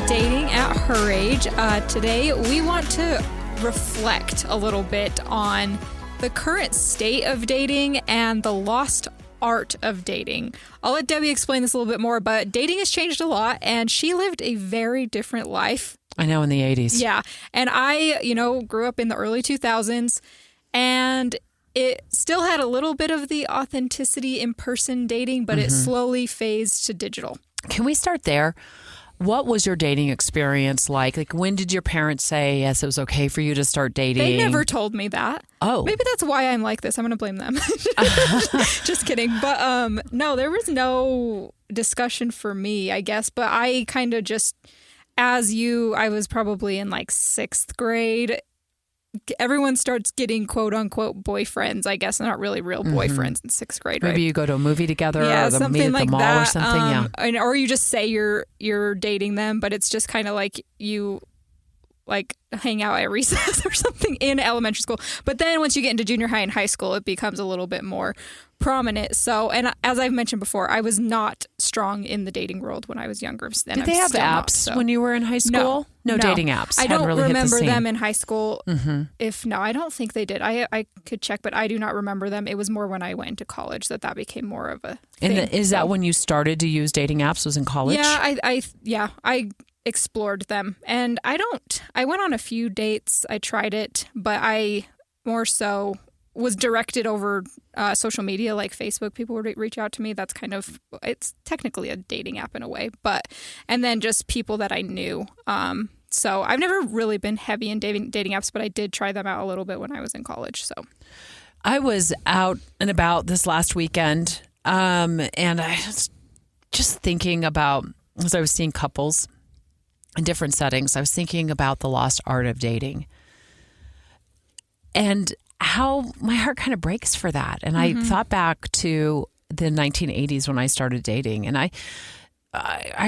Dating at Her Age. Today, we want to reflect a little bit on the current state of dating and the lost art of dating. I'll let Debbie explain this a little bit more, but dating has changed a lot, and she lived a very different life. I know, in the 80s. Yeah. And I, grew up in the early 2000s, and it still had a little bit of the authenticity in-person dating, but it slowly phased to digital. Can we start there? What was your dating experience like? Like, when did your parents say, yes, it was okay for you to start dating? They never told me that. Oh. Maybe that's why I'm like this. I'm going to blame them. Just kidding. But no, there was no discussion for me, I guess. But I kind of just, I was probably in like 6th grade. Everyone starts getting quote unquote boyfriends. I guess they're not really real boyfriends in 6th grade. Maybe right? you go to a movie together, or something meet at like the mall that. or something. Or you just say you're dating them, but it's just kind of like you hang out at recess or something in elementary school. But then once you get into junior high and high school, it becomes a little bit more prominent. So, and as I've mentioned before, I was not strong in the dating world when I was younger. Did they have apps when you were in high school? No dating apps. I don't really remember them in high school. I don't think they did. I could check, but I do not remember them. It was more when I went into college that became more of a thing. And is that when you started to use dating apps? Was in college? Yeah, I explored them, and I went on a few dates. I tried it, but I more so was directed over social media like Facebook. People would reach out to me. That's it's technically a dating app in a way, and then just people that I knew. So I've never really been heavy in dating apps, but I did try them out a little bit when I was in college. So I was out and about this last weekend, and I was just thinking about, as I was seeing couples in different settings, I was thinking about the lost art of dating and how my heart kind of breaks for that. And I thought back to the 1980s when I started dating, and I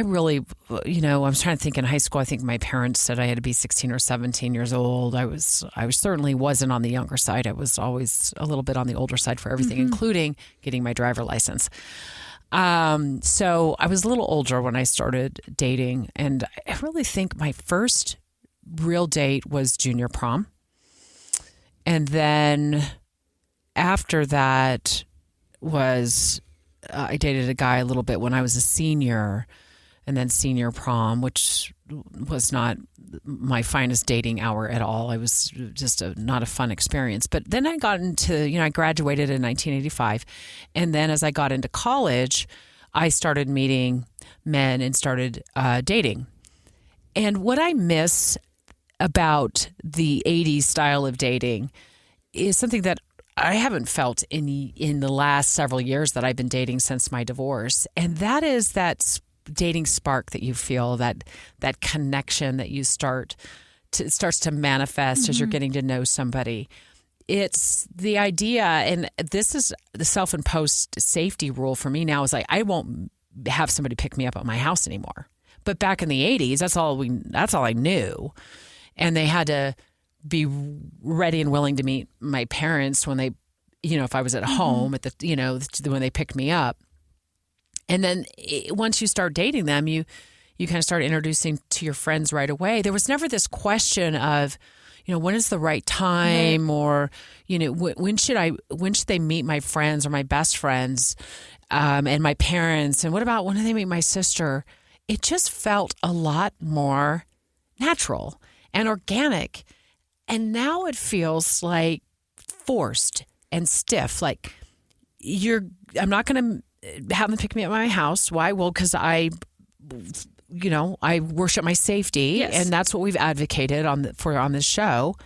really, I was trying to think in high school. I think my parents said I had to be 16 or 17 years old. I certainly wasn't on the younger side. I was always a little bit on the older side for everything, including getting my driver license. So I was a little older when I started dating, and I really think my first real date was junior prom. And then after that was, I dated a guy a little bit when I was a senior, and then senior prom, which was not my finest dating hour at all. It was just not a fun experience. But then I got into, I graduated in 1985. And then as I got into college, I started meeting men and started dating. And what I miss about the 80s style of dating is something that I haven't felt in the last several years that I've been dating since my divorce. And that is that dating spark that you feel, that connection that you starts to manifest as you're getting to know somebody. It's the idea, and this is the self-imposed safety rule for me now, is like, I won't have somebody pick me up at my house anymore. But back in the 80s, that's all I knew. And they had to be ready and willing to meet my parents when they, if I was at home at the, when they picked me up. And then once you start dating them, you kind of start introducing to your friends right away. There was never this question of, when is the right time, or, when should they meet my friends or my best friends, and my parents, and what about when do they meet my sister? It just felt a lot more natural and organic. And now it feels like forced and stiff. Like I'm not going to have them pick me up at my house. Why? Well, because I worship my safety, and that's what we've advocated on this show.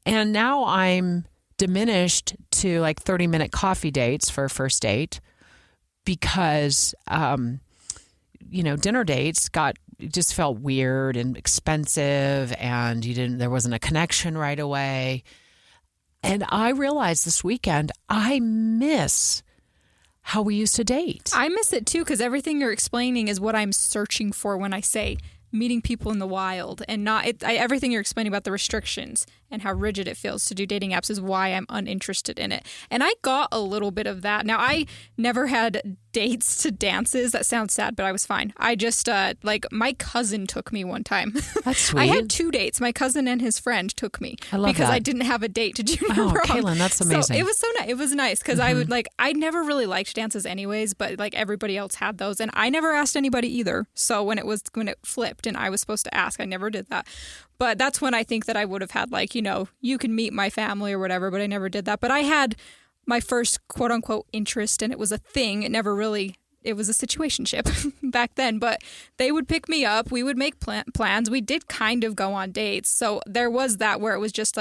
And now I'm diminished to like 30-minute coffee dates for a first date because, dinner dates just felt weird and expensive, and there wasn't a connection right away. And I realized this weekend I miss how we used to date. I miss it too, because everything you're explaining is what I'm searching for when I say meeting people in the wild, and not everything you're explaining about the restrictions and how rigid it feels to do dating apps is why I'm uninterested in it. And I got a little bit of that. Now, I never had dates to dances. That sounds sad, but I was fine. I just, my cousin took me one time. That's sweet. I had 2 dates. My cousin and his friend took me. I love because that. I didn't have a date to junior prom. Caitlyn, that's amazing. So it was so nice. It was nice because I would I never really liked dances anyways, but like everybody else had those. And I never asked anybody either. So when it flipped and I was supposed to ask, I never did that. But that's when I think that I would have had you can meet my family or whatever, but I never did that. But I had my first quote unquote interest, and it was a thing. It was a situationship back then, but they would pick me up. We would make plans. We did kind of go on dates. So there was that where it was just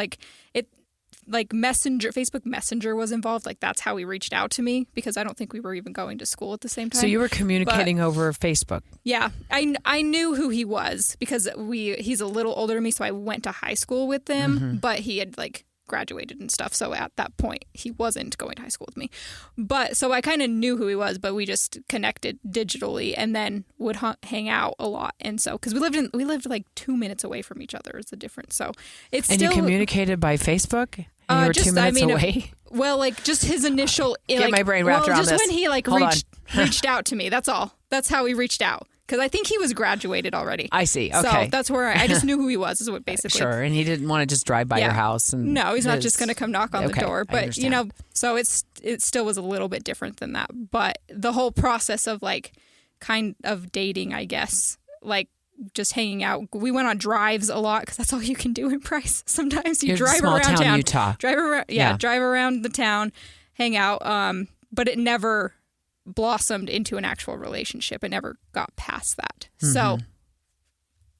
Facebook Messenger was involved. Like that's how he reached out to me because I don't think we were even going to school at the same time. So you were communicating over Facebook? Yeah. I knew who he was because he's a little older than me. So I went to high school with him, but he had graduated and stuff. So at that point, he wasn't going to high school with me. But so I kind of knew who he was, but we just connected digitally and then would hang out a lot. And so, because we lived like 2 minutes away from each other is the difference. So it's and still. you communicated by Facebook? And you were 2 minutes away? Just his initial. Get my brain wrapped around just this. when he reached out to me. That's all. That's how he reached out. Because I think he was graduated already. I see. Okay. So that's where I just knew who he was, is what basically. Sure. And he didn't want to just drive by your house. And no, he's not just going to come knock on the door. But, so it still was a little bit different than that. But the whole process of kind of dating, I guess, just hanging out. We went on drives a lot because that's all you can do in Price. Sometimes you drive around town. Utah. Drive around the town, hang out. But it never blossomed into an actual relationship. It never got past that. So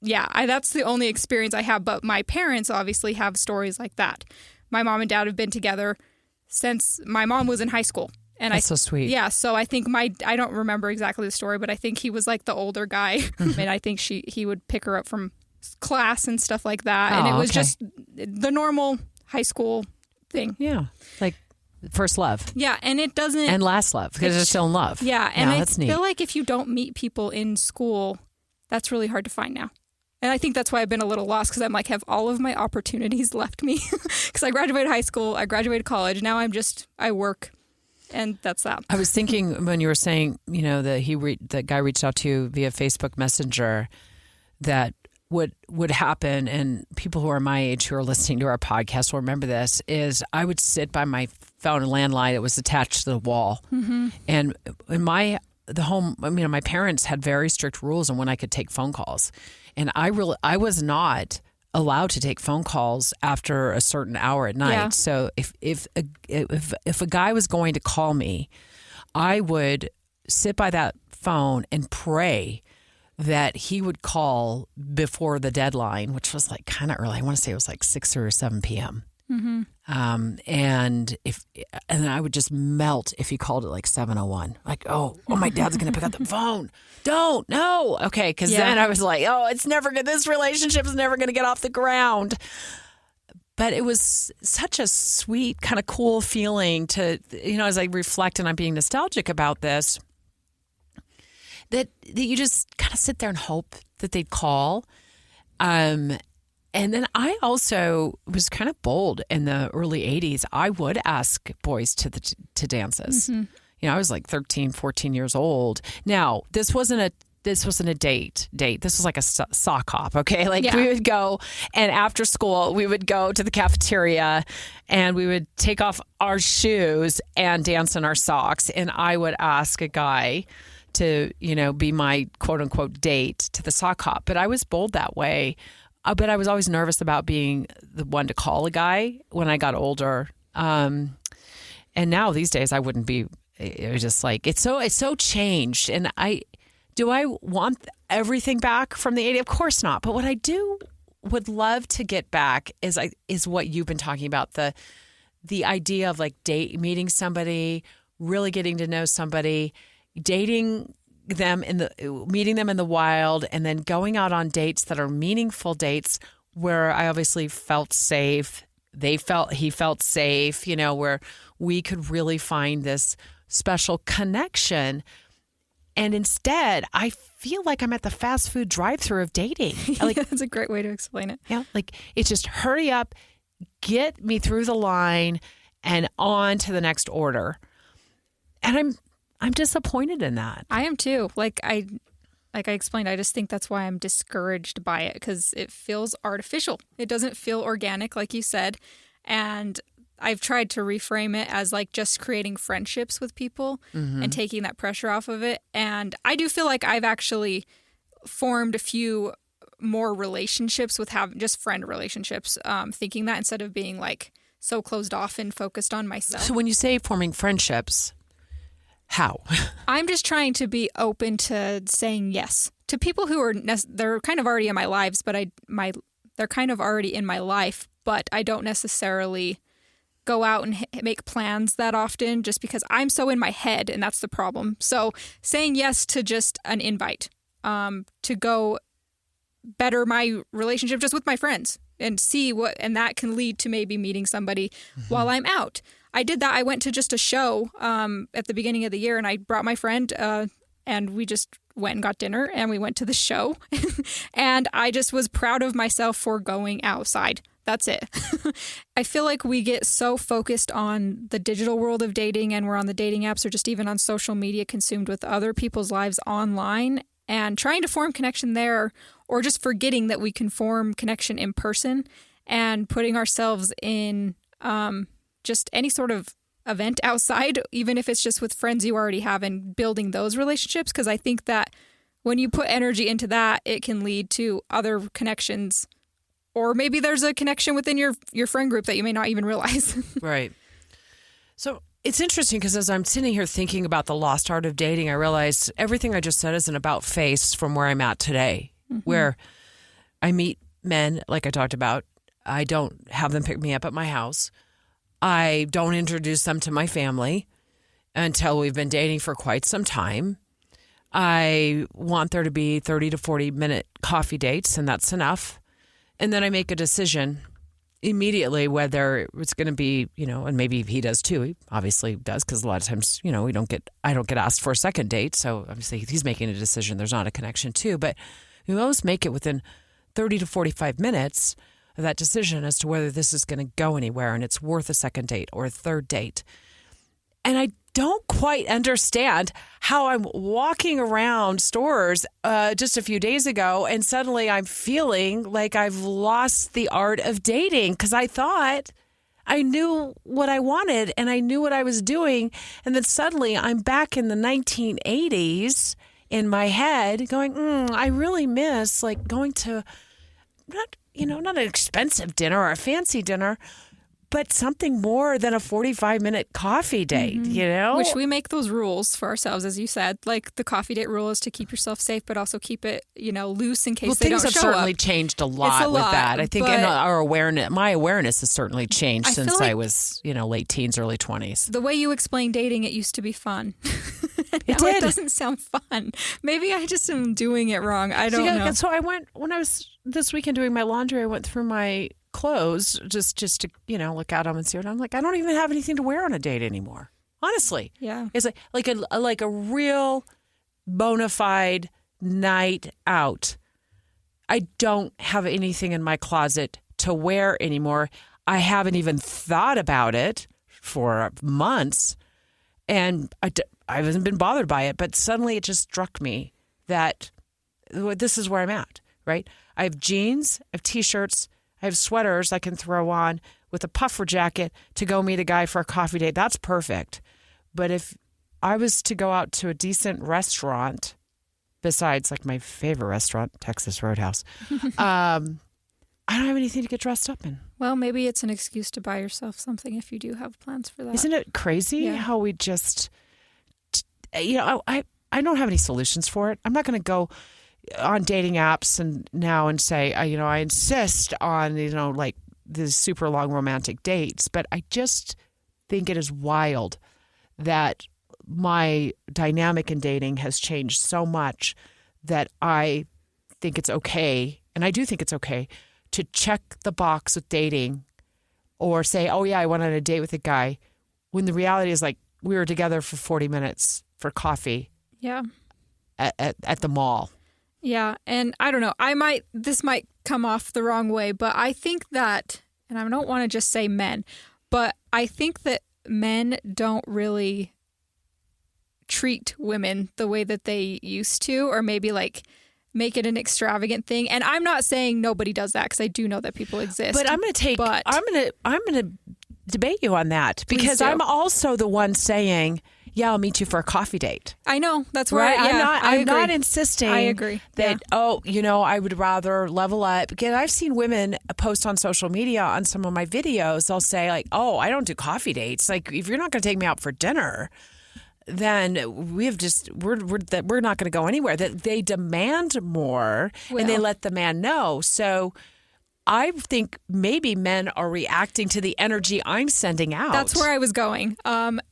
that's the only experience I have. But my parents obviously have stories like that. My mom and dad have been together since my mom was in high school. And that's so sweet. Yeah. So I think I don't remember exactly the story, but I think he was like the older guy. And I think he would pick her up from class and stuff like that. And it was just the normal high school thing. Yeah. Like first love. Yeah. And it doesn't. And last love because they're still in love. Yeah. And I that's neat. feel like if you don't meet people in school, that's really hard to find now. And I think that's why I've been a little lost because I'm have all of my opportunities left me because I graduated high school, I graduated college. Now I work. And that's that. I was thinking when you were saying, that the guy reached out to you via Facebook Messenger, that would happen, and people who are my age who are listening to our podcast will remember this, is I would sit by my phone, a landline that was attached to the wall. And in my parents had very strict rules on when I could take phone calls. And I was not allowed to take phone calls after a certain hour at night. Yeah. So if a guy was going to call me, I would sit by that phone and pray that he would call before the deadline, which was kind of early. I want to say it was 6 or 7 p.m. And then I would just melt if he called at 7:01. Oh, my dad's going to pick up the phone. Don't, no. Okay. Because then I was this relationship is never going to get off the ground. But it was such a sweet, kind of cool feeling to, as I reflect and I'm being nostalgic about this, that you just kind of sit there and hope that they'd call. And then I also was kind of bold in the early 80s. I would ask boys to dances. I was 13, 14 years old. Now, this wasn't a date. This was a sock hop, okay? We would go, and after school, we would go to the cafeteria, and we would take off our shoes and dance in our socks. And I would ask a guy to, be my quote-unquote date to the sock hop. But I was bold that way. But I was always nervous about being the one to call a guy when I got older. And now these days I wouldn't be. It was just it's so changed. And do I want everything back from the 80s? Of course not. But what I would love to get back is what you've been talking about, the idea of meeting somebody, really getting to know somebody, dating them meeting them in the wild, and then going out on dates that are meaningful dates where I obviously felt safe. He felt safe, where we could really find this special connection. And instead, I feel like I'm at the fast food drive-through of dating. That's a great way to explain it. Yeah, it's just hurry up, get me through the line and on to the next order. And I'm disappointed in that. I am too. Like I explained, I just think that's why I'm discouraged by it, because it feels artificial. It doesn't feel organic, like you said. And I've tried to reframe it as like just creating friendships with people and taking that pressure off of it. And I do feel like I've actually formed a few more relationships with just friend relationships, thinking that instead of being like so closed off and focused on myself. So when you say forming friendships, how? I'm just trying to be open to saying yes to people who are they're kind of already in my lives, but they're kind of already in my life, but I don't necessarily go out and make plans that often just because I'm so in my head, and that's the problem. So saying yes to just an invite to go better my relationship just with my friends and see what, and that can lead to maybe meeting somebody while I'm out. I did that. I went to just a show at the beginning of the year, and I brought my friend and we just went and got dinner, and we went to the show. And I just was proud of myself for going outside. That's it. I feel like we get so focused on the digital world of dating, and we're on the dating apps or just even on social media, consumed with other people's lives online and trying to form connection there, or just forgetting that we can form connection in person and putting ourselves in just any sort of event outside, even if it's just with friends you already have, and building those relationships. Because I think that when you put energy into that, it can lead to other connections. Or maybe there's a connection within your friend group that you may not even realize. Right. So it's interesting because as I'm sitting here thinking about the lost art of dating, I realized everything I just said is an about face from where I'm at today, where I meet men, like I talked about. I don't have them pick me up at my house. I don't introduce them to my family until we've been dating for quite some time. I want there to be 30 to 40-minute coffee dates, and that's enough. And then I make a decision immediately whether it's going to be, and maybe he does too. He obviously does, because a lot of times, I don't get asked for a second date. So obviously he's making a decision. There's not a connection too. But we always make it within 30 to 45 minutes of that decision as to whether this is going to go anywhere and it's worth a second date or a third date. And I don't quite understand how I'm walking around stores just a few days ago and suddenly I'm feeling like I've lost the art of dating, because I thought I knew what I wanted and I knew what I was doing. And then suddenly I'm back in the 1980s in my head going, I really miss like going to not an expensive dinner or a fancy dinner, but something more than a 45-minute coffee date, Which we make those rules for ourselves, as you said. Like the coffee date rule is to keep yourself safe, but also keep it, loose in case they don't show up. Things have certainly changed a lot with that. I think my awareness has certainly changed since I was, late teens, early 20s. The way you explain dating, it used to be fun. It did. It doesn't sound fun. Maybe I just am doing it wrong. I don't know. So I went, when I was this weekend doing my laundry, I went through my clothes just to look at them and see what I'm like. I don't even have anything to wear on a date anymore. Honestly, yeah, it's like a real bona fide night out. I don't have anything in my closet to wear anymore. I haven't even thought about it for months, and I haven't been bothered by it. But suddenly, it just struck me that this is where I'm at. Right? I have jeans, I have t-shirts. I have sweaters I can throw on with a puffer jacket to go meet a guy for a coffee date. That's perfect. But if I was to go out to a decent restaurant, besides like my favorite restaurant, Texas Roadhouse, I don't have anything to get dressed up in. Well, maybe it's an excuse to buy yourself something if you do have plans for that. Isn't it crazy how we just, I don't have any solutions for it. I'm not going to go on dating apps and say, I insist on, like these super long romantic dates, but I just think it is wild that my dynamic in dating has changed so much that I think it's okay, and I do think it's okay, to check the box with dating or say, oh yeah, I went on a date with a guy, when the reality is like we were together for 40 minutes for coffee at the mall. Yeah, and I don't know, this might come off the wrong way, but I think that, and I don't want to just say men, but I think that men don't really treat women the way that they used to, or maybe like make it an extravagant thing. And I'm not saying nobody does that, because I do know that people exist. But I'm going to debate you on that, because I'm also the one saying, yeah, I'll meet you for a coffee date. I know. That's where I'm not insisting I agree. that, I would rather level up. Because I've seen women post on social media on some of my videos. They'll say like, oh, I don't do coffee dates. Like, if you're not going to take me out for dinner, then we're not going to go anywhere. That they demand more, and they let the man know. So I think maybe men are reacting to the energy I'm sending out. That's where I was going,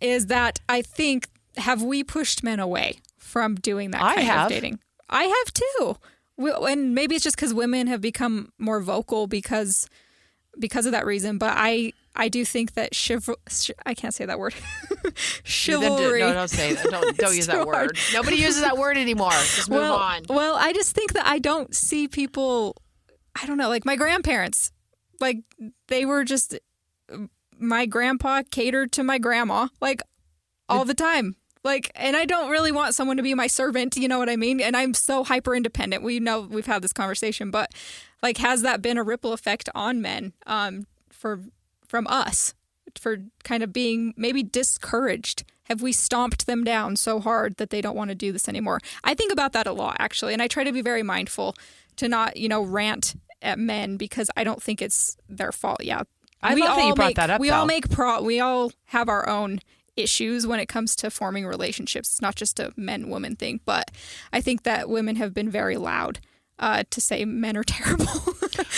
is that I think, have we pushed men away from doing that kind of dating? I have too. And maybe it's just because women have become more vocal because of that reason. But I do think that I can't say that word. Chivalry. No, don't say that. Don't use that word. Nobody uses that word anymore. Just move on. Well, I just think that I don't see people, I don't know, like my grandparents, like they were just, my grandpa catered to my grandma like all the time. Like, and I don't really want someone to be my servant, you know what I mean? And I'm so hyper independent. We know we've had this conversation, but like, has that been a ripple effect on men from us for kind of being maybe discouraged? Have we stomped them down so hard that they don't want to do this anymore? I think about that a lot, actually. And I try to be very mindful to not, rant at men, because I don't think it's their fault. Yeah. I love that you brought that up. We all have our own issues when it comes to forming relationships. It's not just a men-woman thing, but I think that women have been very loud to say men are terrible.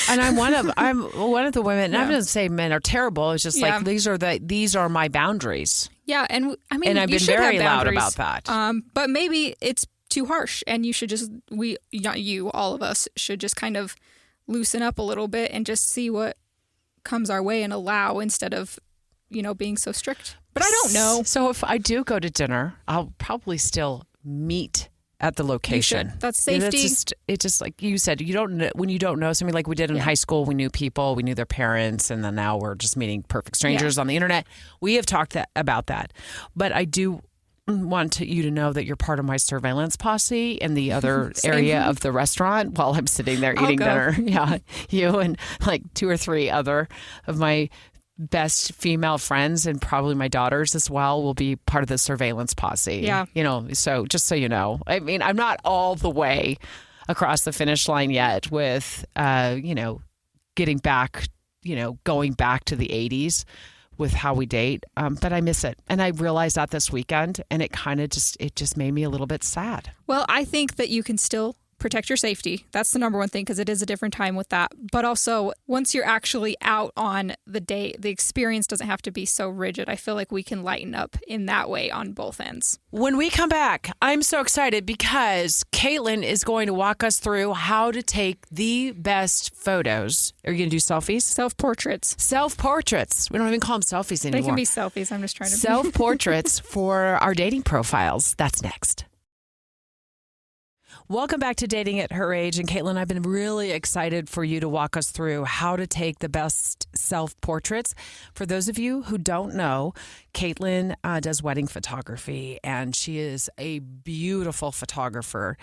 And I'm one of the women, and I'm not say men are terrible. It's just like, these are my boundaries. Yeah. And I mean, I've been very loud about that. But maybe it's too harsh, and you should just, all of us should just kind of loosen up a little bit and just see what comes our way and allow, instead of, being so strict. But I don't know. So if I do go to dinner, I'll probably still meet at the location. That's safety. It's just like you said, when you don't know somebody, like we did in high school, we knew people, we knew their parents, and then now we're just meeting perfect strangers on the internet. We have talked about that. But I do want you to know that you're part of my surveillance posse in the other area of the restaurant while I'm sitting there eating dinner. Yeah, you and like 2 or 3 other of my best female friends, and probably my daughters as well, will be part of the surveillance posse. Yeah. So just so you know, I mean, I'm not all the way across the finish line yet with, getting back, going back to the 80s with how we date. But I miss it. And I realized that this weekend, and it just made me a little bit sad. Well, I think that you can still protect your safety. That's the number one thing, because it is a different time with that. But also, once you're actually out on the date, the experience doesn't have to be so rigid. I feel like we can lighten up in that way on both ends. When we come back, I'm so excited because Caitlyn is going to walk us through how to take the best photos. Are you going to do selfies? Self-portraits. Self-portraits. We don't even call them selfies anymore. They can be selfies. I'm just trying to Self-portraits for our dating profiles. That's next. Welcome back to Dating at Her Age. And Caitlyn, I've been really excited for you to walk us through how to take the best self-portraits. For those of you who don't know, Caitlyn does wedding photography, and she is a beautiful photographer.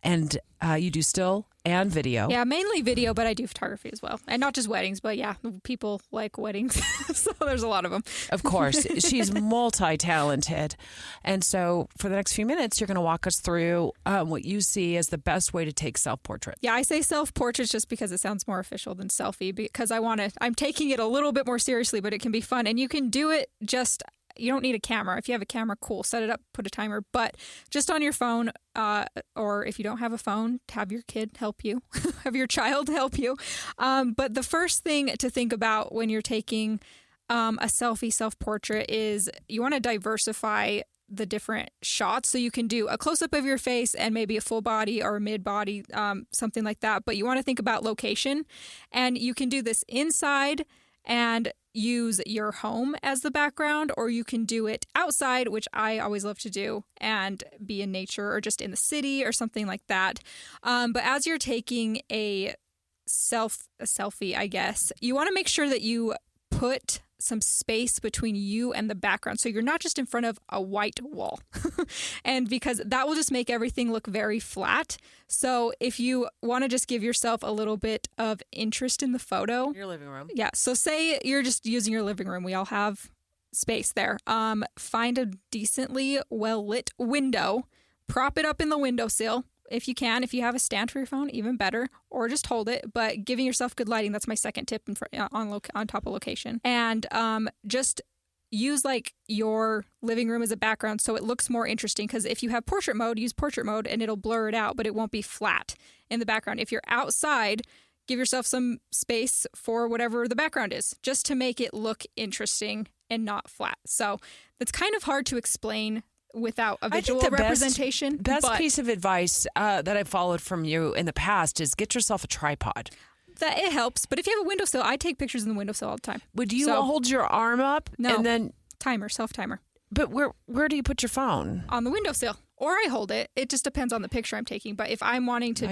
And you do still and video. Yeah, mainly video, but I do photography as well. And not just weddings, but people like weddings. So there's a lot of them. Of course. She's multi-talented. And so for the next few minutes, you're going to walk us through what you see as the best way to take self-portraits. Yeah, I say self-portraits just because it sounds more official than selfie, because I'm taking it a little bit more seriously, but it can be fun. And you can do it you don't need a camera. If you have a camera, cool, set it up, put a timer. But just on your phone, or if you don't have a phone, have your kid help you, have your child help you. But the first thing to think about when you're taking a self-portrait is you want to diversify the different shots. So you can do a close-up of your face and maybe a full body or a mid-body, something like that. But you want to think about location. And you can do this inside and use your home as the background, or you can do it outside, which I always love to do, and be in nature or just in the city or something like that. But as you're taking a selfie, I guess, you want to make sure that you put some space between you and the background. So you're not just in front of a white wall. And because that will just make everything look very flat. So if you want to just give yourself a little bit of interest in the photo. Your living room. Yeah. So say you're just using your living room. We all have space there. Find a decently well lit window, prop it up in the windowsill. If you can, if you have a stand for your phone, even better, or just hold it. But giving yourself good lighting, that's my second tip on top of location. And just use like your living room as a background so it looks more interesting. Because if you have portrait mode, use portrait mode and it'll blur it out, but it won't be flat in the background. If you're outside, give yourself some space for whatever the background is, just to make it look interesting and not flat. So that's kind of hard to explain without a visual representation. Best piece of advice that I've followed from you in the past is get yourself a tripod. That it helps, but if you have a windowsill, I take pictures in the windowsill all the time. Would you hold your arm up? No. And then self-timer. But where do you put your phone? On the windowsill. Or I hold it. It just depends on the picture I'm taking. But if I'm wanting to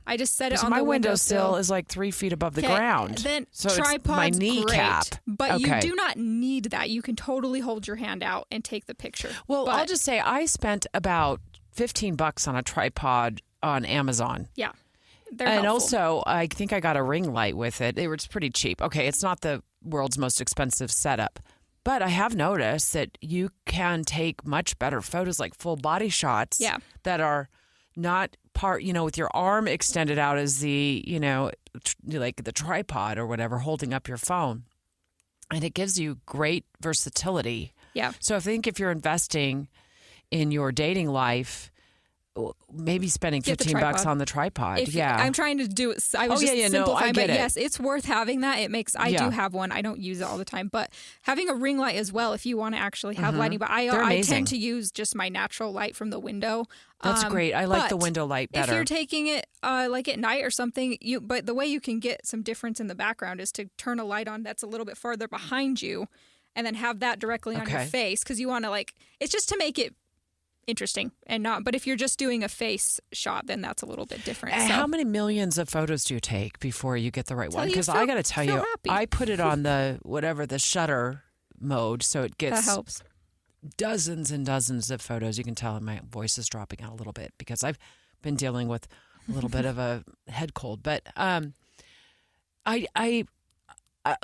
I just set it on the windowsill. My windowsill is like 3 feet above the ground. Then so tripod's my kneecap. Great, but you do not need that. You can totally hold your hand out and take the picture. Well, I'll just say I spent about $15 on a tripod on Amazon. Yeah. And also, I think I got a ring light with it. It was pretty cheap. Okay, it's not the world's most expensive setup. But I have noticed that you can take much better photos, like full body shots that are not with your arm extended out as the, like the tripod or whatever, holding up your phone. And it gives you great versatility. Yeah. So I think if you're investing in your dating life, maybe spending $15 on the tripod. I'm trying to do it. I was simplifying, no, I get but it. yes, it's worth having that. It makes, I do have one. I don't use it all the time, but having a ring light as well, if you want to actually have lighting, but I tend to use just my natural light from the window. That's great. I like the window light better. If you're taking it like at night or something, but the way you can get some difference in the background is to turn a light on that's a little bit farther behind you and then have that directly on your face. Cause you want to it's just to make it interesting and not, but if you're just doing a face shot, then that's a little bit different. How many millions of photos do you take before you get the right one? Because I got to tell you, happy. I put it on the shutter mode, so it gets that helps. Dozens and dozens of photos. You can tell my voice is dropping out a little bit because I've been dealing with a little bit of a head cold. But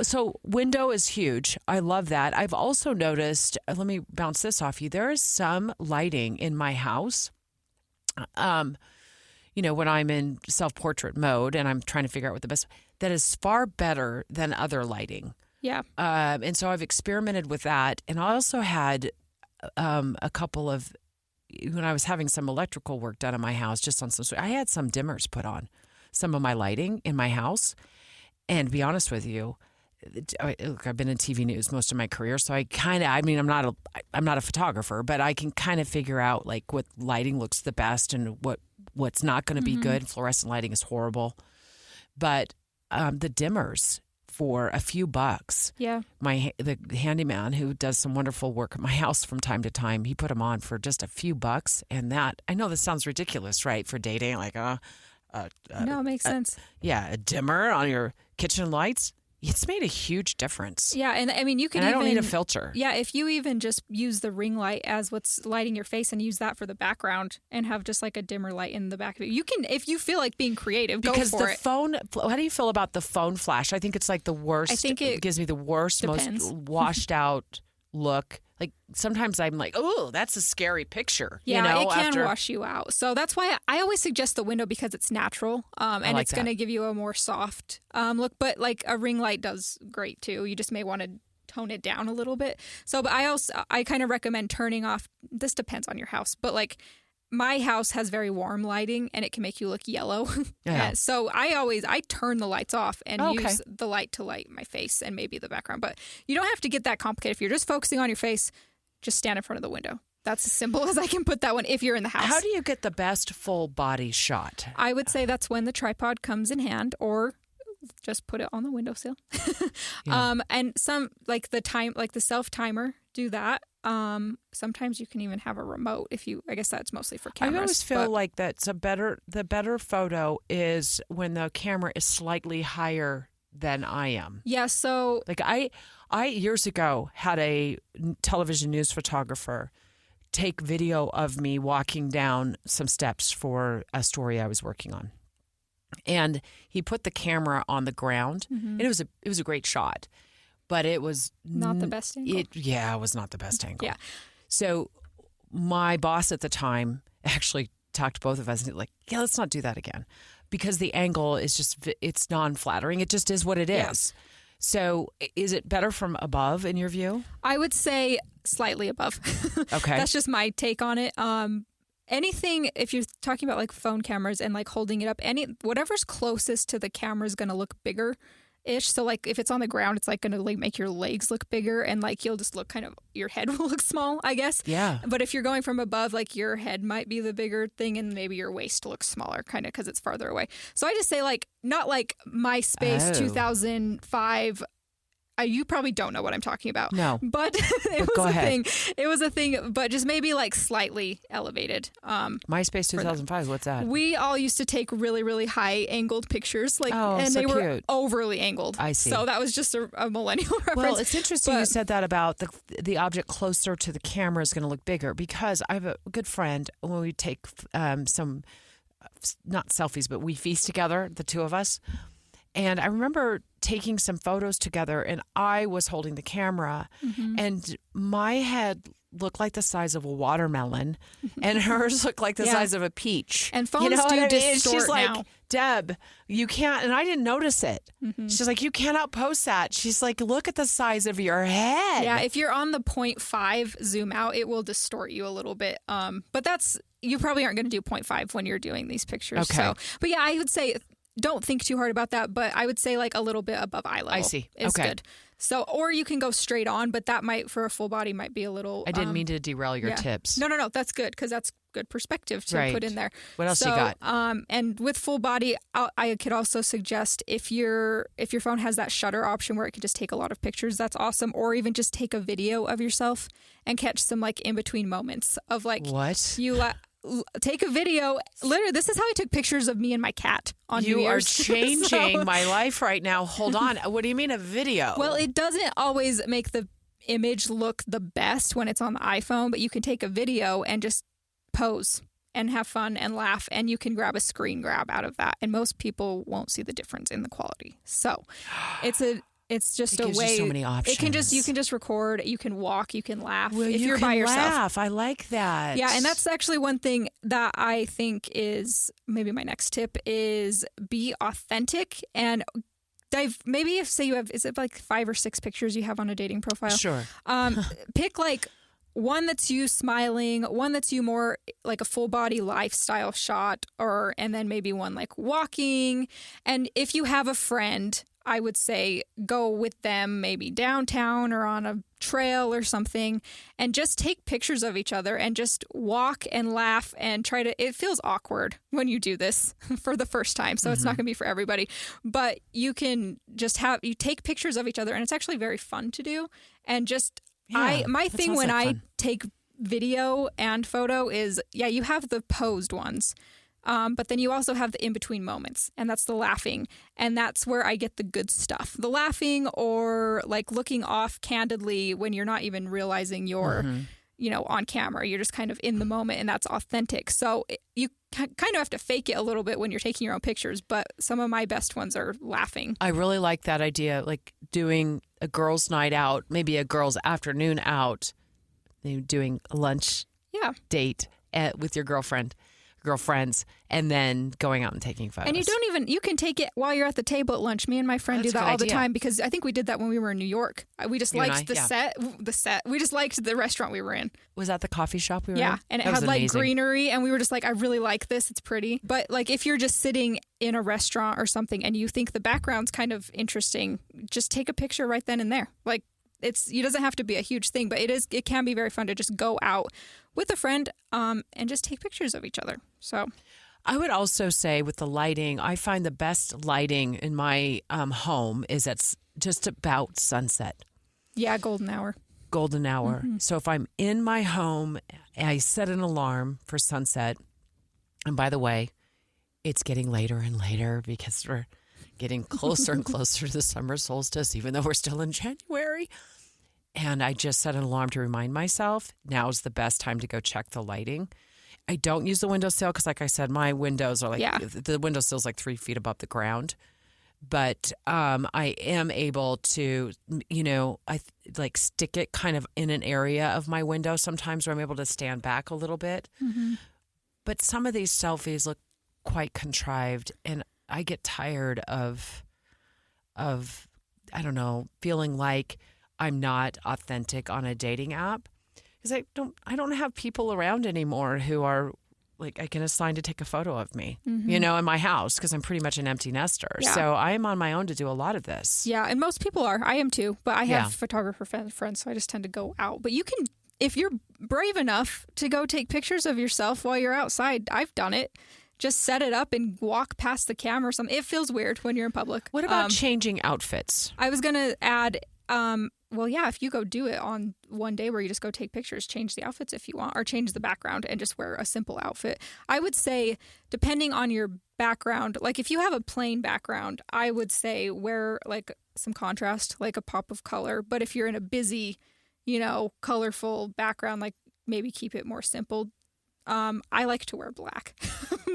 so window is huge. I love that. I've also noticed, let me bounce this off you. There is some lighting in my house, when I'm in self-portrait mode and I'm trying to figure out what the best, that is far better than other lighting. Yeah. And so I've experimented with that. And I also had a couple of, when I was having some electrical work done in my house, I had some dimmers put on some of my lighting in my house. And to be honest with you, look, I've been in TV news most of my career, so I'm not a photographer, but I can kind of figure out like what lighting looks the best and what's not going to be good. Fluorescent lighting is horrible, but the dimmers for a few bucks. Yeah, the handyman who does some wonderful work at my house from time to time, he put them on for just a few bucks, and that I know this sounds ridiculous, right? For dating, like no, it makes sense. A dimmer on your kitchen lights. It's made a huge difference. Yeah, and I mean, you can I don't need a filter. Yeah, if you even just use the ring light as what's lighting your face and use that for the background and have just like a dimmer light in the back of it. You can, if you feel like being creative, go for it. Because the phone, how do you feel about the phone flash? I think it's like the worst. I think it gives me the worst, depends. most washed out look. Like sometimes I'm like, oh, that's a scary picture. Yeah, it can wash you out. So that's why I always suggest the window because it's natural and it's going to give you a more soft look. But like a ring light does great too. You just may want to tone it down a little bit. So, but I kind of recommend turning off. This depends on your house, but like my house has very warm lighting and it can make you look yellow. Yeah. So I turn the lights off and use the light to light my face and maybe the background. But you don't have to get that complicated. If you're just focusing on your face, just stand in front of the window. That's as simple as I can put that one if you're in the house. How do you get the best full body shot? I would say that's when the tripod comes in hand or just put it on the windowsill. And some like the self timer do that. Sometimes you can even have a remote I guess that's mostly for cameras. I always feel like the better photo is when the camera is slightly higher than I am. Yeah, so like I years ago had a television news photographer take video of me walking down some steps for a story I was working on. And he put the camera on the ground. And it was a great shot. But it was not the best angle. It was not the best angle. Yeah. So my boss at the time actually talked to both of us and like, yeah, let's not do that again, because the angle is it's non-flattering. It just is what it is. So is it better from above in your view? I would say slightly above. Okay. That's just my take on it. Anything, if you're talking about like phone cameras and like holding it up, whatever's closest to the camera is going to look bigger ish. So like if it's on the ground, it's like going to like make your legs look bigger, and like you'll just look your head will look small, I guess. Yeah. But if you're going from above, like your head might be the bigger thing, and maybe your waist looks smaller kind of because it's farther away. So I just say like, not like MySpace 2005. You probably don't know what I'm talking about. No. But it was go a ahead. thing. It was a thing, but just maybe like slightly elevated. MySpace 2005, what's that? We all used to take really, really high angled pictures, and so they were cute. Overly angled. I see. So that was just a millennial reference. Well, it's interesting you said that about the object closer to the camera is going to look bigger, because I have a good friend when we take some, not selfies, but we feast together, the two of us. And I remember taking some photos together, and I was holding the camera, and my head looked like the size of a watermelon, and hers looked like the size of a peach. And phones do distort She's like, now. Deb, you can't, and I didn't notice it. She's like, you cannot post that. She's like, look at the size of your head. Yeah, if you're on the 0.5 zoom out, it will distort you a little bit. But you probably aren't going to do 0.5 when you're doing these pictures. Okay. So, but yeah, I would say don't think too hard about that, but I would say like a little bit above eye level. I see. Is Okay. good. So, or you can go straight on, but that might, for a full body, might be a little. I didn't mean to derail your tips. No. That's good, because that's good perspective to put in there. What else you got? And with full body, I could also suggest if your phone has that shutter option where it can just take a lot of pictures, that's awesome. Or even just take a video of yourself and catch some like in between moments of like What? Take a video. Literally, this is how I took pictures of me and my cat on New You are Year's. changing my life right now. Hold on. What do you mean a video? Well, it doesn't always make the image look the best when it's on the iPhone, but you can take a video and just pose and have fun and laugh, and you can grab a screen grab out of that. And most people won't see the difference in the quality. So it's just it gives way. You so many options. You can just record. You can walk. You can laugh. Well, if you you're can by yourself. laugh. I like that. Yeah, and that's actually one thing that I think is maybe my next tip is be authentic and maybe if say you have, is it like 5 or 6 pictures you have on a dating profile? Sure. Pick like one that's you smiling, one that's you more like a full body lifestyle shot, and then maybe one like walking. And if you have a friend, I would say go with them maybe downtown or on a trail or something, and just take pictures of each other and just walk and laugh and it feels awkward when you do this for the first time. So it's not going to be for everybody, but you can just you take pictures of each other, and it's actually very fun to do. And just, my thing when I take video and photo is, you have the posed ones. But then you also have the in-between moments, and that's the laughing. And that's where I get the good stuff. The laughing, or like looking off candidly when you're not even realizing you're, on camera. You're just kind of in the moment, and that's authentic. So you kind of have to fake it a little bit when you're taking your own pictures, but some of my best ones are laughing. I really like that idea, like doing a girls' night out, maybe a girls' afternoon out, doing a lunch date with your girlfriends, and then going out and taking photos. And you can take it while you're at the table at lunch. Me and my friend do that all the time, because I think we did that when we were in New York. We just liked the set. We just liked the restaurant we were in. Was that the coffee shop we were in? Yeah, and it had like greenery, and we were just like, I really like this. It's pretty. But like if you're just sitting in a restaurant or something and you think the background's kind of interesting, just take a picture right then and there. Like, it doesn't have to be a huge thing, but it can be very fun to just go out with a friend and just take pictures of each other. So I would also say with the lighting, I find the best lighting in my home is at just about sunset. Yeah, golden hour. golden hour. So if I'm in my home, I set an alarm for sunset. And by the way, it's getting later and later because we're getting closer and closer to the summer solstice, even though we're still in January. And I just set an alarm to remind myself, now's the best time to go check the lighting. I don't use the windowsill because, like I said, my windows are the windowsill is like 3 feet above the ground. But I am able to, I stick it kind of in an area of my window sometimes where I'm able to stand back a little bit. But some of these selfies look quite contrived, and I get tired of I don't know, feeling like I'm not authentic on a dating app because I don't have people around anymore who are like I can assign to take a photo of me, in my house because I'm pretty much an empty nester. Yeah. So I am on my own to do a lot of this. Yeah, and most people are. I am too, but I have photographer friends, so I just tend to go out. But you can, if you're brave enough to go take pictures of yourself while you're outside, I've done it. Just set it up and walk past the camera or something. It feels weird when you're in public. What about changing outfits? I was going to add, if you go do it on one day where you just go take pictures, change the outfits if you want, or change the background and just wear a simple outfit. I would say, depending on your background, like if you have a plain background, I would say wear like some contrast, like a pop of color. But if you're in a busy, colorful background, like maybe keep it more simple. I like to wear black,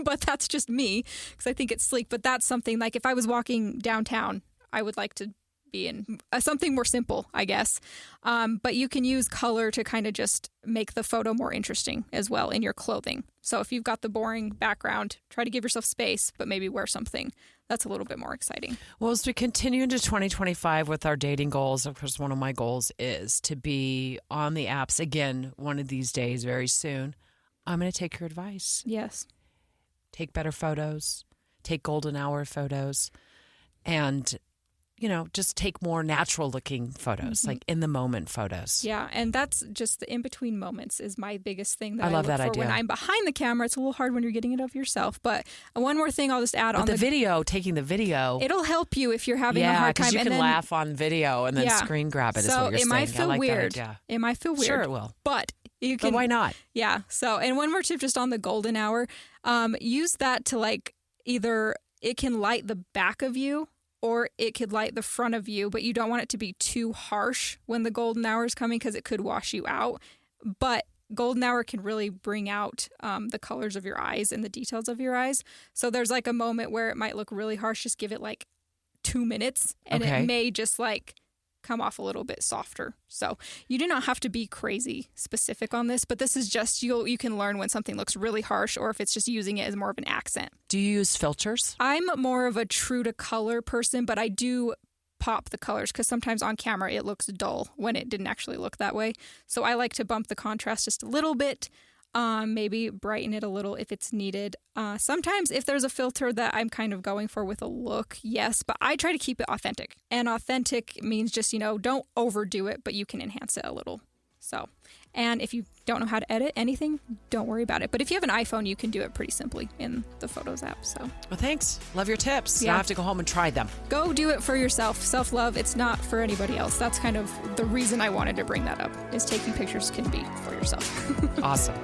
but that's just me because I think it's sleek. But that's something like if I was walking downtown, I would like to be in something more simple, I guess. But you can use color to kind of just make the photo more interesting as well in your clothing. So if you've got the boring background, try to give yourself space, but maybe wear something that's a little bit more exciting. Well, as we continue into 2025 with our dating goals, of course, one of my goals is to be on the apps again one of these days very soon. I'm going to take your advice. Yes. Take better photos, take golden hour photos, and, just take more natural looking photos, like in the moment photos. Yeah. And that's just the in between moments is my biggest thing that I love look that for idea. When I'm behind the camera. It's a little hard when you're getting it of yourself. But one more thing I'll just add on the video, taking the video. It'll help you if you're having a hard time. Yeah, because you can laugh on video and then screen grab it is what you're saying. So it might feel weird. It might feel weird. Sure it will. But you can. But why not? Yeah. So, and one more tip just on the golden hour, use that to like either it can light the back of you or it could light the front of you, but you don't want it to be too harsh when the golden hour is coming because it could wash you out. But golden hour can really bring out the colors of your eyes and the details of your eyes. So there's like a moment where it might look really harsh. Just give it like 2 minutes and it may just like come off a little bit softer. So you do not have to be crazy specific on this, but this is just you can learn when something looks really harsh or if it's just using it as more of an accent. Do you use filters? I'm more of a true to color person, but I do pop the colors because sometimes on camera it looks dull when it didn't actually look that way. So I like to bump the contrast just a little bit. Maybe brighten it a little if it's needed. Sometimes if there's a filter that I'm kind of going for with a look, yes, but I try to keep it authentic. And authentic means just, don't overdo it, but you can enhance it a little. So, and if you don't know how to edit anything, don't worry about it. But if you have an iPhone, you can do it pretty simply in the Photos app. So, well, thanks. Love your tips. Yeah. Now I have to go home and try them. Go do it for yourself. Self-love. It's not for anybody else. That's kind of the reason I wanted to bring that up is taking pictures can be for yourself. Awesome.